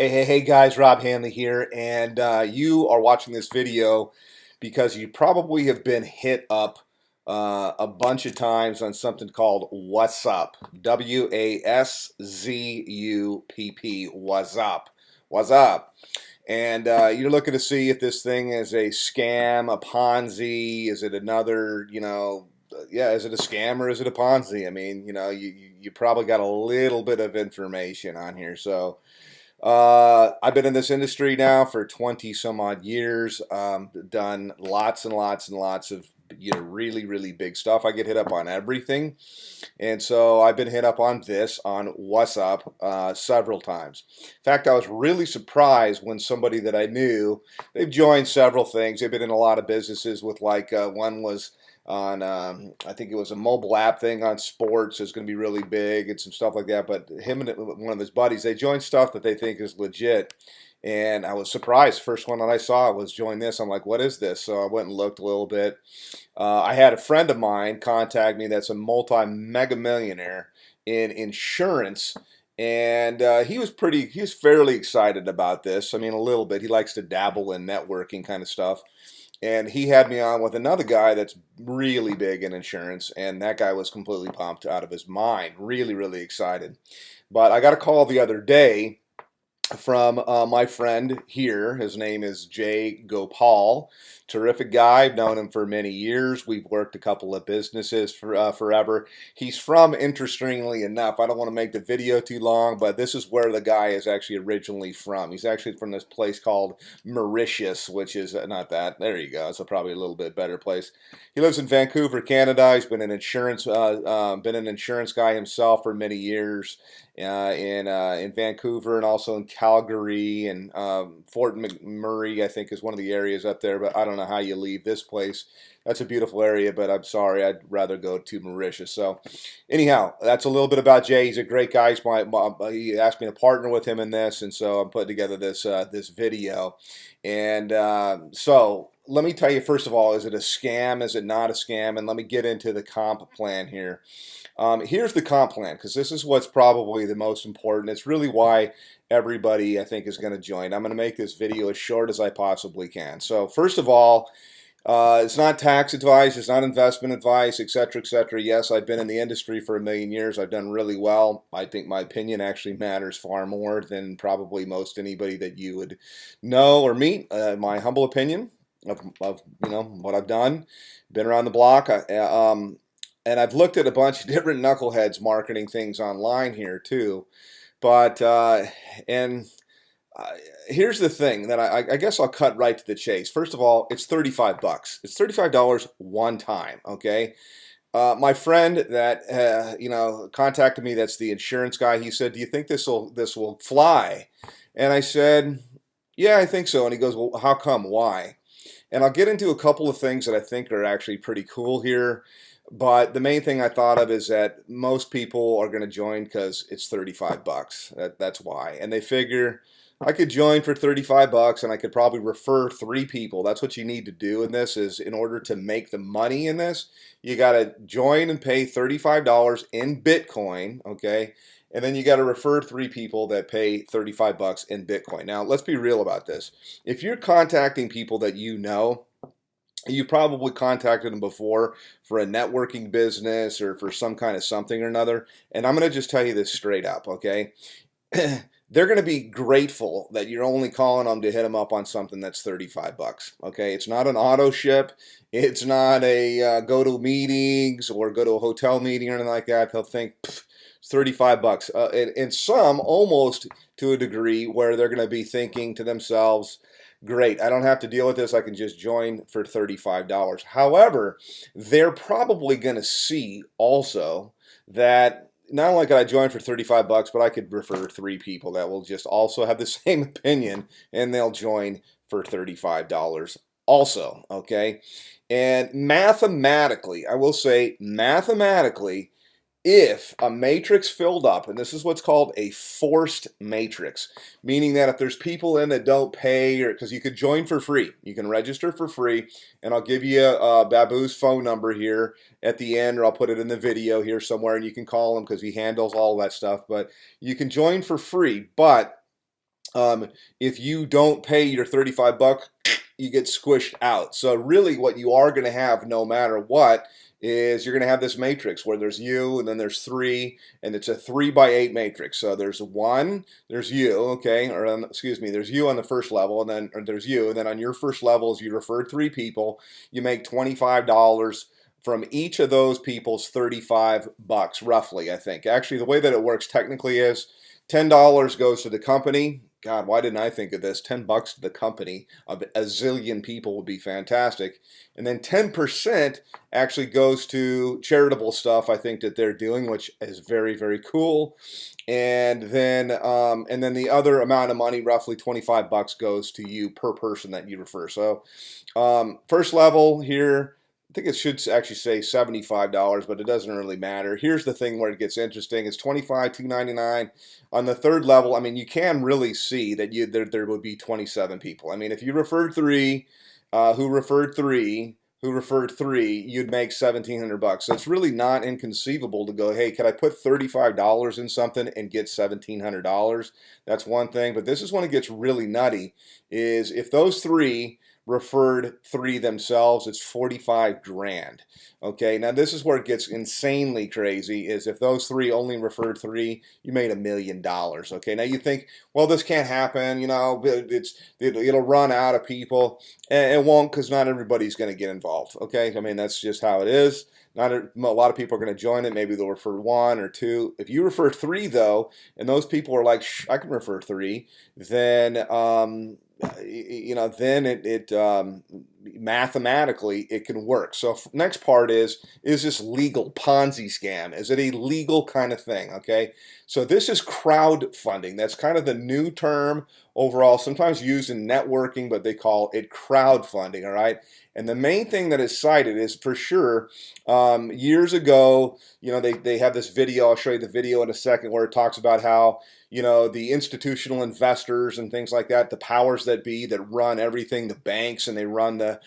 Hey guys, Rob Hanley here, and you are watching this video because you probably have been hit up a bunch of times on something called Wassup, WAZZUPP, Wassup, Wazzup. And you're looking to see if this thing is a scam, a Ponzi, is it another, yeah, is it a scam or is it a Ponzi? I mean, you probably got a little bit of information on here, so I've been in this industry now for 20 some odd years. Done lots and lots and lots of really really big stuff. I get hit up on everything, and so I've been hit up on this on WhatsUpp several times. In fact, I was really surprised when somebody that I knew, they've joined several things. They've been in a lot of businesses with one was on I think it was a mobile app thing on sports is going to be really big and some stuff like that. But him and one of his buddies, they joined stuff that they think is legit. And I was surprised. First one that I saw was join this. I'm like, what is this? So I went and looked a little bit. I had a friend of mine contact me that's a multi-mega millionaire in insurance. And he was fairly excited about this. I mean, a little bit. He likes to dabble in networking kind of stuff. And he had me on with another guy that's really big in insurance, and that guy was completely pumped out of his mind, really, really excited. But I got a call the other day from my friend here. His name is Jay Gopal. Terrific guy. I've known him for many years. We've worked a couple of businesses for forever. He's from, interestingly enough, I don't want to make the video too long, but this is where the guy is actually originally from. He's actually from this place called Mauritius, which is not that. There you go. It's probably a little bit better place. He lives in Vancouver, Canada. He's been an insurance guy himself for many years. In Vancouver and also in Calgary and Fort McMurray, I think, is one of the areas up there. But I don't know how you leave this place. That's a beautiful area, but I'm sorry, I'd rather go to Mauritius. So anyhow, that's a little bit about Jay. He's a great guy. He asked me to partner with him in this, and so I'm putting together this video. And so let me tell you, first of all, is it a scam? Is it not a scam? And let me get into the comp plan here. Here's the comp plan, because this is what's probably the most important. It's really why everybody, I think, is going to join. I'm going to make this video as short as I possibly can. So first of all, it's not tax advice, it's not investment advice, etc., etc. Yes, I've been in the industry for a million years. I've done really well. I think my opinion actually matters far more than probably most anybody that you would know or meet. My humble opinion of what I've done, been around the block. And I've looked at a bunch of different knuckleheads marketing things online here too. But here's the thing that I guess I'll cut right to the chase. First of all, it's 35 bucks. It's $35 one time, okay? My friend that contacted me, that's the insurance guy, he said, "Do you think this will fly?" And I said, "Yeah, I think so." And he goes, "Well, how come? Why?" And I'll get into a couple of things that I think are actually pretty cool here. But the main thing I thought of is that most people are going to join because it's 35 bucks. That's why. And they figure I could join for 35 bucks and I could probably refer 3 people. That's what you need to do in this, is in order to make the money in this, you got to join and pay $35 in Bitcoin, okay? And then you got to refer 3 people that pay 35 bucks in Bitcoin. Now, let's be real about this. If you're contacting people that you know, you probably contacted them before for a networking business or for some kind of something or another. And I'm going to just tell you this straight up, okay? They're going to be grateful that you're only calling them to hit them up on something that's 35 bucks, okay? It's not an auto ship. It's not a go to meetings or go to a hotel meeting or anything like that. They'll think, it's 35 bucks. And some almost to a degree where they're going to be thinking to themselves, great, I don't have to deal with this. I can just join for $35. However, they're probably going to see also that not only could I join for 35 bucks, but I could refer 3 people that will just also have the same opinion, and they'll join for $35 also, okay? And mathematically, I will say mathematically, if a matrix filled up, and this is what's called a forced matrix, meaning that if there's people in that don't pay, or because you could join for free, you can register for free, and I'll give you Babu's phone number here at the end, or I'll put it in the video here somewhere, and you can call him because he handles all that stuff. But you can join for free, but If you don't pay your 35 bucks, you get squished out. So really what you are going to have no matter what is you're going to have this matrix where there's you and then there's three, and it's a 3 by 8 matrix. So there's one, there's you, okay, or excuse me, there's you on the first level, and then there's you, and then on your first level is you referred 3 people, you make $25 from each of those people's 35 bucks roughly, I think. Actually, the way that it works technically is $10 goes to the company. God, why didn't I think of this? 10 bucks to the company of a zillion people would be fantastic. And then 10% actually goes to charitable stuff I think that they're doing, which is very, very cool. And then the other amount of money, roughly 25 bucks, goes to you per person that you refer. So first level here, I think it should actually say $75, but it doesn't really matter. Here's the thing where it gets interesting. It's $25, $2.99. On the third level, I mean, you can really see that there would be 27 people. I mean, if you referred three, who referred three, who referred three, you'd make 1,700 bucks. So it's really not inconceivable to go, hey, could I put $35 in something and get $1,700? That's one thing. But this is when it gets really nutty, is if those three referred three themselves, it's 45 grand. Okay, now this is where it gets insanely crazy, is if those three only referred three, you made $1 million. Okay, now you think, well, this can't happen, you know, it'll run out of people. And it won't, because not everybody's going to get involved. Okay, I mean, that's just how it is. Not a lot of people are going to join it. Maybe they'll refer one or two. If you refer three, though, and those people are like, I can refer three, then you know, then it mathematically it can work. So next part is this legal Ponzi scam? Is it a legal kind of thing? Okay, so this is crowdfunding. That's kind of the new term overall, sometimes used in networking, but they call it crowdfunding. All right. And the main thing that is cited is, for sure, years ago, you know, they have this video. I'll show you the video in a second, where it talks about how, you know, the institutional investors and things like that, the powers that be that run everything, the banks, and they run the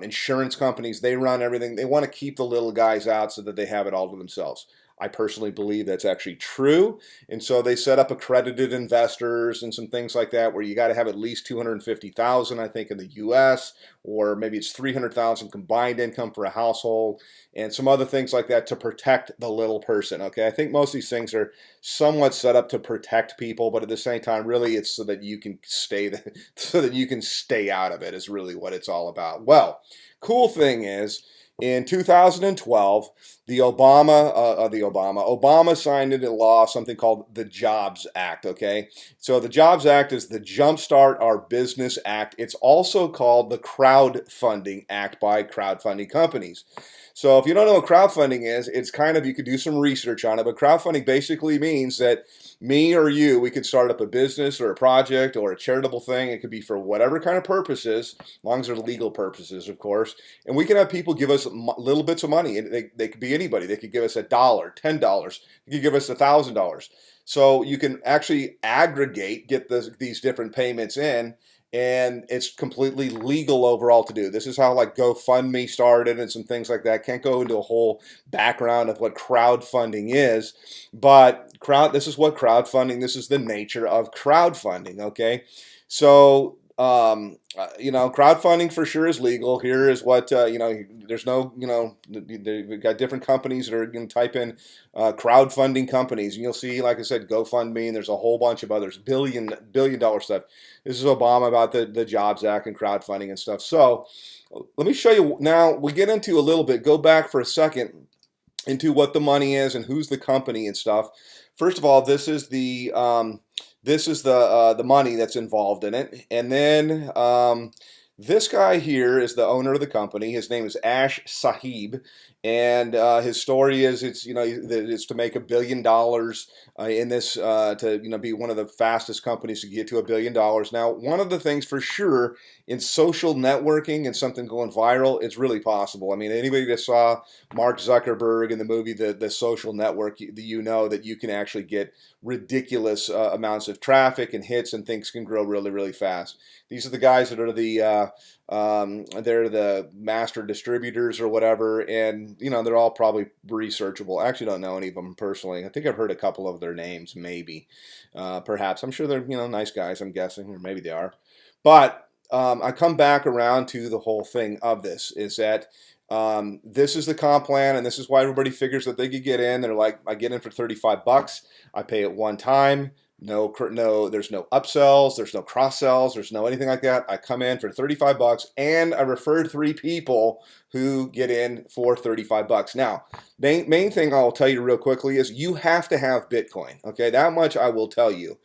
insurance companies, they run everything. They want to keep the little guys out so that they have it all to themselves. I personally believe that's actually true. And so they set up accredited investors and some things like that, where you got to have at least 250,000, I think, in the US, or maybe it's 300,000 combined income for a household, and some other things like that to protect the little person. Okay, I think most of these things are somewhat set up to protect people, but at the same time, really, it's so that you can stay out of it, is really what it's all about. Well, cool thing is, in 2012, Obama signed into law something called the Jobs Act. Okay, so the Jobs Act is the Jumpstart Our Business Act. It's also called the Crowdfunding Act by crowdfunding companies. So if you don't know what crowdfunding is, it's kind of, you could do some research on it, but crowdfunding basically means that me or you, we could start up a business or a project or a charitable thing. It could be for whatever kind of purposes, as long as they're legal purposes, of course. And we can have people give us little bits of money. And they could be anybody. They could give us $1, $10. They could give us $1,000. So you can actually aggregate, get these different payments in, and it's completely legal overall to do. This is how, like, GoFundMe started and some things like that. Can't go into a whole background of what crowdfunding is, but this is what crowdfunding, this is the nature of crowdfunding. Okay, so you know, crowdfunding for sure is legal. Here is what, you know, there's no, you know, we've got different companies that are going to type in crowdfunding companies, and you'll see, like I said, GoFundMe, and there's a whole bunch of others, billion dollar stuff. This is Obama about the Jobs Act and crowdfunding and stuff. So let me show you now. We get into a little bit, go back for a second into what the money is and who's the company and stuff. First of all, this is the money that's involved in it, and then this guy here is the owner of the company. His name is Ash Sahib, and his story is, it's, you know, it's to make $1 billion in this, to, you know, be one of the fastest companies to get to $1 billion. Now, one of the things for sure in social networking and something going viral, it's really possible. I mean, anybody that saw Mark Zuckerberg in the movie The Social Network, you know that you can actually get ridiculous amounts of traffic and hits, and things can grow really, really fast. These are the guys that are they're the master distributors or whatever, and you know, they're all probably researchable. I actually don't know any of them personally. I think I've heard a couple of their names, maybe, perhaps. I'm sure they're, you know, nice guys, I'm guessing, or maybe they are. But I come back around to the whole thing of this, is that this is the comp plan, and this is why everybody figures that they could get in. They're like, I get in for 35 bucks. I pay it one time. No, there's no upsells, there's no cross sells, there's no anything like that. I come in for 35 bucks, and I referred 3 people who get in for 35 bucks. Now, main thing I'll tell you real quickly is you have to have Bitcoin. Okay, that much I will tell you.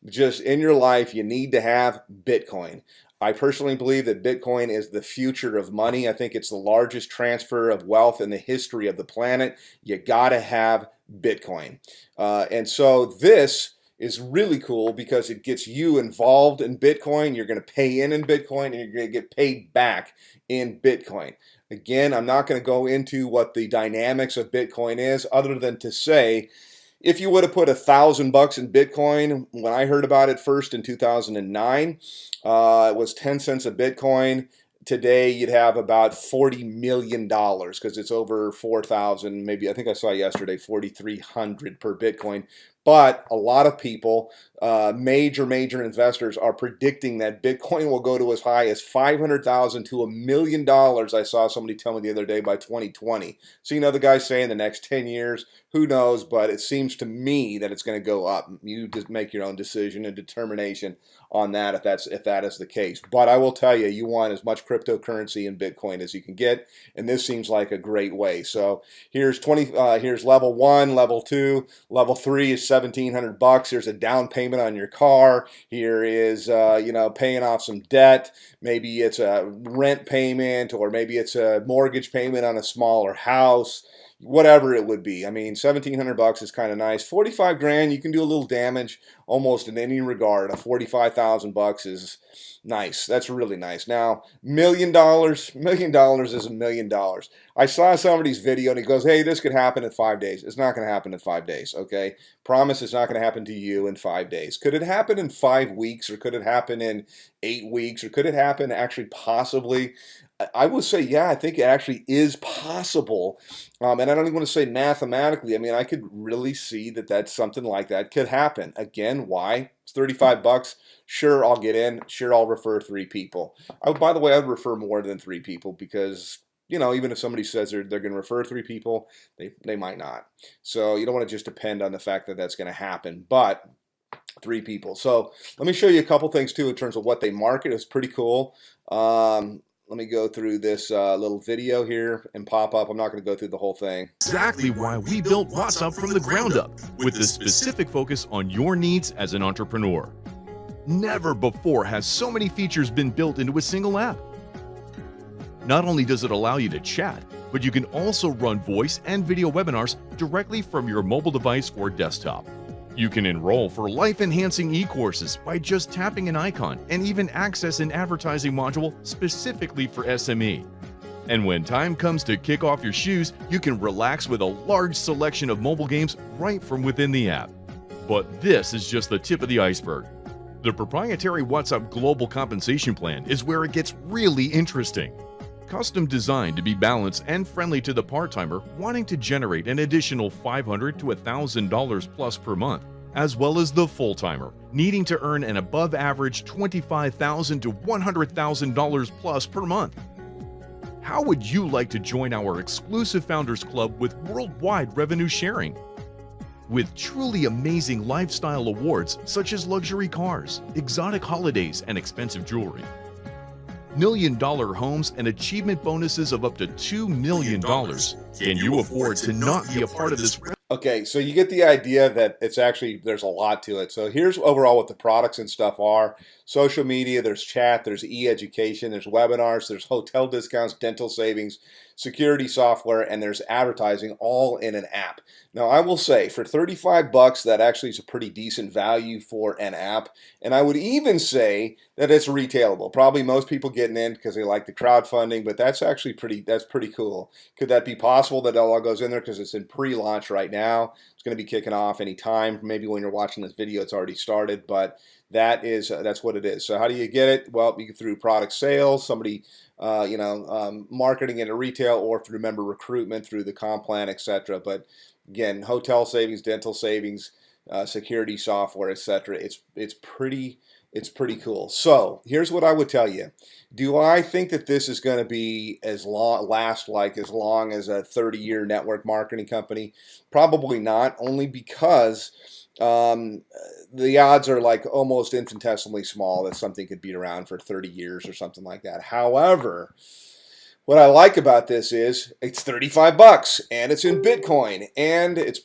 Just in your life, you need to have Bitcoin. I personally believe that Bitcoin is the future of money. I think it's the largest transfer of wealth in the history of the planet. You gotta have Bitcoin. And so this is really cool because it gets you involved in Bitcoin. You're going to pay in Bitcoin, and you're going to get paid back in Bitcoin. Again, I'm not going to go into what the dynamics of Bitcoin is, other than to say, if you would have put $1,000 in Bitcoin, when I heard about it first in 2009, it was 10 cents a Bitcoin. Today you'd have about $40 million because it's over 4,000, maybe, I think I saw yesterday 4,300 per Bitcoin. But a lot of people, major investors, are predicting that Bitcoin will go to as high as $500,000 to $1 million. I saw somebody tell me the other day by 2020. So, you know, the guy's saying the next 10 years, who knows, but it seems to me that it's going to go up. You just make your own decision and determination on that if that is the case. But I will tell you, you want as much cryptocurrency in Bitcoin as you can get, and this seems like a great way. So here's here's level 1, level 2, level 3 is $1,700. Here's a down payment on your car. Here is you know, paying off some debt. Maybe it's a rent payment, or maybe it's a mortgage payment on a smaller house. Whatever it would be. I mean, $1,700 is kind of nice. 45 grand, you can do a little damage almost in any regard. A 45,000 bucks is nice. That's really nice. Now, $1 million is $1 million. I saw somebody's video and he goes, hey, this could happen in 5 days. It's not going to happen in 5 days, okay? Promise it's not going to happen to you in 5 days. Could it happen in 5 weeks, or could it happen in 8 weeks, or could it happen actually possibly? I would say, yeah, I think it actually is possible. And I don't even want to say mathematically. I mean, I could really see that that's something like that could happen. Again, why? It's 35 bucks. Sure, I'll get in. Sure, I'll refer 3 people. By the way, I'd refer more than 3 people because, you know, even if somebody says they're going to refer 3 people, they might not. So you don't want to just depend on the fact that that's going to happen. But 3 people. So let me show you a couple things too in terms of what they market. It's pretty cool. Let me go through this little video here and pop up. I'm not going to go through the whole thing. Exactly why we built WhatsUpp from the ground up, with the specific focus on your needs as an entrepreneur. Never before has so many features been built into a single app. Not only does it allow you to chat, but you can also run voice and video webinars directly from your mobile device or desktop. You can enroll for life-enhancing e-courses by just tapping an icon, and even access an advertising module specifically for SME. And when time comes to kick off your shoes, you can relax with a large selection of mobile games right from within the app. But this is just the tip of the iceberg. The proprietary WhatsUpp Global Compensation Plan is where it gets really interesting. Custom designed to be balanced and friendly to the part-timer wanting to generate an additional $500 to $1,000 plus per month, as well as the full-timer needing to earn an above-average $25,000 to $100,000 plus per month. How would you like to join our exclusive Founders Club with worldwide revenue sharing? With truly amazing lifestyle awards such as luxury cars, exotic holidays, and expensive jewelry. $1 million homes and achievement bonuses of up to $2 million. Can you afford to not be a part of this? Okay, so you get the idea that it's actually, there's a lot to it. So here's overall what the products and stuff are. Social media, there's chat, there's e-education, there's webinars, there's hotel discounts, dental savings, security software, and there's advertising, all in an app. Now, I will say for 35 bucks, that actually is a pretty decent value for an app. And I would even say that it's retailable. Probably most people getting in because they like the crowdfunding, but that's actually pretty cool. Could that be possible that it all goes in there because it's in pre-launch right now? It's going to be kicking off any time. Maybe when you're watching this video, it's already started, but that's what it is. So how do you get it? Well, you get through product sales, somebody marketing into retail, or through member recruitment through the comp plan, etc. But again, hotel savings, dental savings, security software, etc. It's pretty cool. So here's what I would tell you. Do I think that this is going to be as long as a 30-year network marketing company? Probably not, only because the odds are like almost infinitesimally small that something could be around for 30 years or something like that. However, what I like about this is it's $35 and it's in Bitcoin, and it's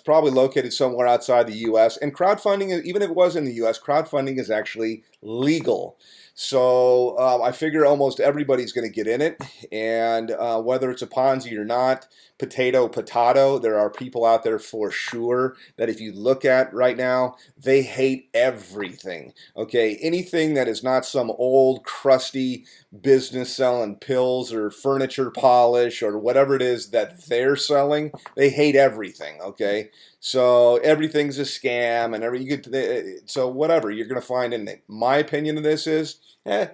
probably located somewhere outside the U.S. And crowdfunding, even if it was in the U.S., crowdfunding is actually legal. So I figure almost everybody's going to get in it, and whether it's a Ponzi or not, potato, there are people out there for sure that if you look at right now, they hate everything. Okay, anything that is not some old crusty business selling pills or furniture polish or whatever it is that they're selling, they hate everything. Okay, so everything's a scam, and so whatever you're going to find in it. My opinion of this is, I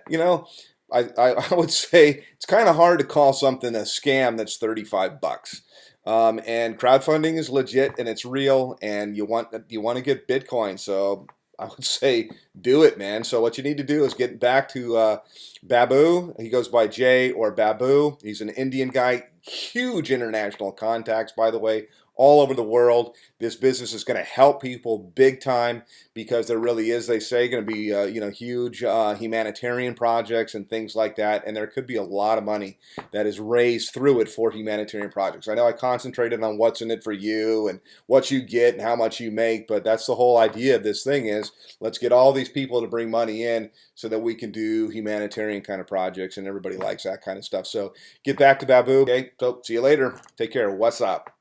would say it's kind of hard to call something a scam that's $35. And crowdfunding is legit and it's real, and you want to get Bitcoin. So I would say do it, man. So what you need to do is get back to Babu. He goes by Jay or Babu. He's an Indian guy. Huge international contacts, by the way, all over the world. This business is going to help people big time, because there really is, they say, going to be huge humanitarian projects and things like that, and there could be a lot of money that is raised through it for humanitarian projects. I know I concentrated on what's in it for you and what you get and how much you make, but that's the whole idea of this thing is, let's get all these people to bring money in so that we can do humanitarian kind of projects, and everybody likes that kind of stuff. So get back to Babu. Okay, so see you later. Take care. What's up?